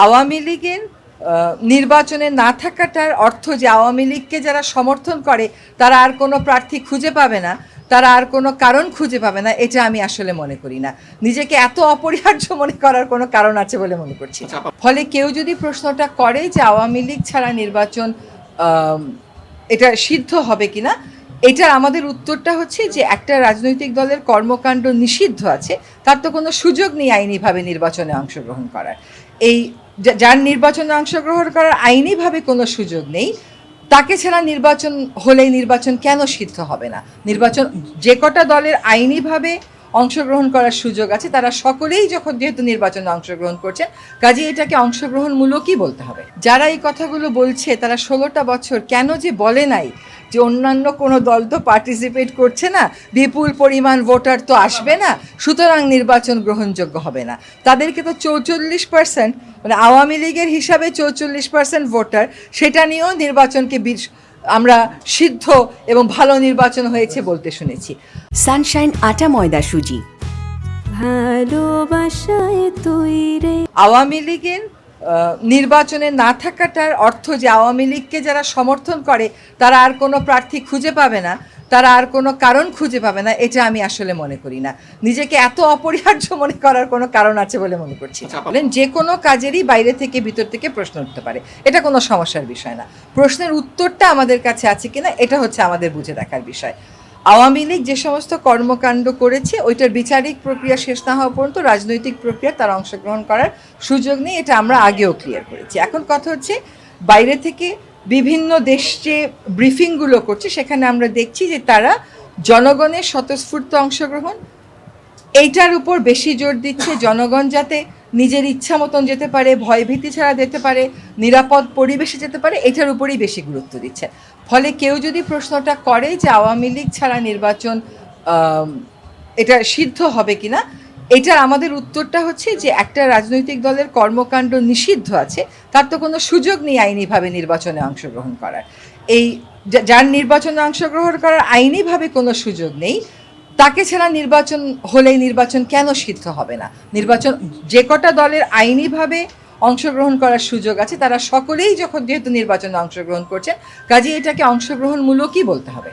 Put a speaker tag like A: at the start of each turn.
A: আওয়ামী লীগের নির্বাচনে না থাকাটার অর্থ যে আওয়ামী লীগকে যারা সমর্থন করে তারা আর কোনো প্রার্থী খুঁজে পাবে না, তারা আর কোনো কারণ খুঁজে পাবে না, এটা আমি আসলে মনে করি না। নিজেকে এত অপরিহার্য মনে করার কোনো কারণ আছে বলে মনে করছি না। ফলে কেউ যদি প্রশ্নটা করে যে আওয়ামী লীগ ছাড়া নির্বাচন এটা সিদ্ধ হবে কিনা, এটার আমাদের উত্তরটা হচ্ছে যে একটা রাজনৈতিক দলের কর্মকাণ্ড নিষিদ্ধ আছে, তার তো কোনো সুযোগ নেই আইনিভাবে নির্বাচনে অংশগ্রহণ করার। এই যার নির্বাচনে অংশগ্রহণ করার আইনিভাবে কোনো সুযোগ নেই, তাকে ছাড়া নির্বাচন হলেই নির্বাচন কেন সিদ্ধ হবে না? নির্বাচন যে কটা দলের আইনিভাবে অংশগ্রহণ করার সুযোগ আছে তারা সকলেই যখন যেহেতু নির্বাচনে অংশগ্রহণ করছেন, কাজে এটাকে অংশগ্রহণমূলকই বলতে হবে। যারা এই কথাগুলো বলছে তারা 16টা বছর কেন যে বলে নাই যে অন্যান্য কোনো দল তো পার্টিসিপেট করছে না, বিপুল পরিমাণ ভোটার তো আসবে না, সুতরাং নির্বাচন গ্রহণযোগ্য হবে না। তাদেরকে তো 44%, মানে আওয়ামী লীগের হিসাবে 44% ভোটার, সেটা নিয়েও নির্বাচনকে আমরা সিদ্ধ এবং ভালো নির্বাচন হয়েছে বলতে শুনেছি।
B: সানশাইন আটা ময়দা সুজি, ভালোবাসায় তৈরি।
A: আওয়ামী লীগের নির্বাচনে না থাকাটার অর্থ যে আওয়ামী লীগকে যারা সমর্থন করে তারা আর কোনো প্রার্থী খুঁজে পাবে না, তারা আর কোনো কারণ খুঁজে পাবে না, এটা আমি আসলে মনে করি না। নিজেকে এত অপরিহার্য মনে করার কোনো কারণ আছে বলে মনে করছি না। বলেন যে কোনো কাজেরই বাইরে থেকে ভিতর থেকে প্রশ্ন উঠতে পারে, এটা কোনো সমস্যার বিষয় না। প্রশ্নের উত্তরটা আমাদের কাছে আছে কিনা এটা হচ্ছে আমাদের বুঝে দেখার বিষয়। আওয়ামী লীগ যে সমস্ত কর্মকাণ্ড করেছে ওইটার বিচারিক প্রক্রিয়া শেষ না হওয়া পর্যন্ত রাজনৈতিক প্রক্রিয়া তার অংশগ্রহণ করার সুযোগ নেই, এটা আমরা আগেও ক্লিয়ার করেছি। এখন কথা হচ্ছে বাইরে থেকে বিভিন্ন দেশ যে ব্রিফিংগুলো করছে সেখানে আমরা দেখছি যে তারা জনগণের স্বতঃস্ফূর্ত অংশগ্রহণ এইটার উপর বেশি জোর দিচ্ছে। জনগণ যাতে নিজের ইচ্ছা মতন যেতে পারে, ভয়ভীতি ছাড়া যেতে পারে, নিরাপদ পরিবেশে যেতে পারে, এটার উপরেই বেশি গুরুত্ব দিচ্ছে। ফলে কেউ যদি প্রশ্নটা করে যে আওয়ামী লীগ ছাড়া নির্বাচন এটা সিদ্ধ হবে কিনা, এটার আমাদের উত্তরটা হচ্ছে যে একটা রাজনৈতিক দলের কর্মকাণ্ড নিষিদ্ধ আছে, তার তো কোনো সুযোগ নেই আইনিভাবে নির্বাচনে অংশগ্রহণ করার। এই যার নির্বাচনে অংশগ্রহণ করার আইনিভাবে কোনো সুযোগ নেই, তাকে ছাড়া নির্বাচন হলেই নির্বাচন কেন সিদ্ধ হবে না? নির্বাচন যে কটা দলের আইনিভাবে অংশগ্রহণ করার সুযোগ আছে তারা সকলেই যখন যেহেতু নির্বাচনে অংশগ্রহণ করছেন, কাজে এটাকে অংশগ্রহণমূলকই বলতে হবে।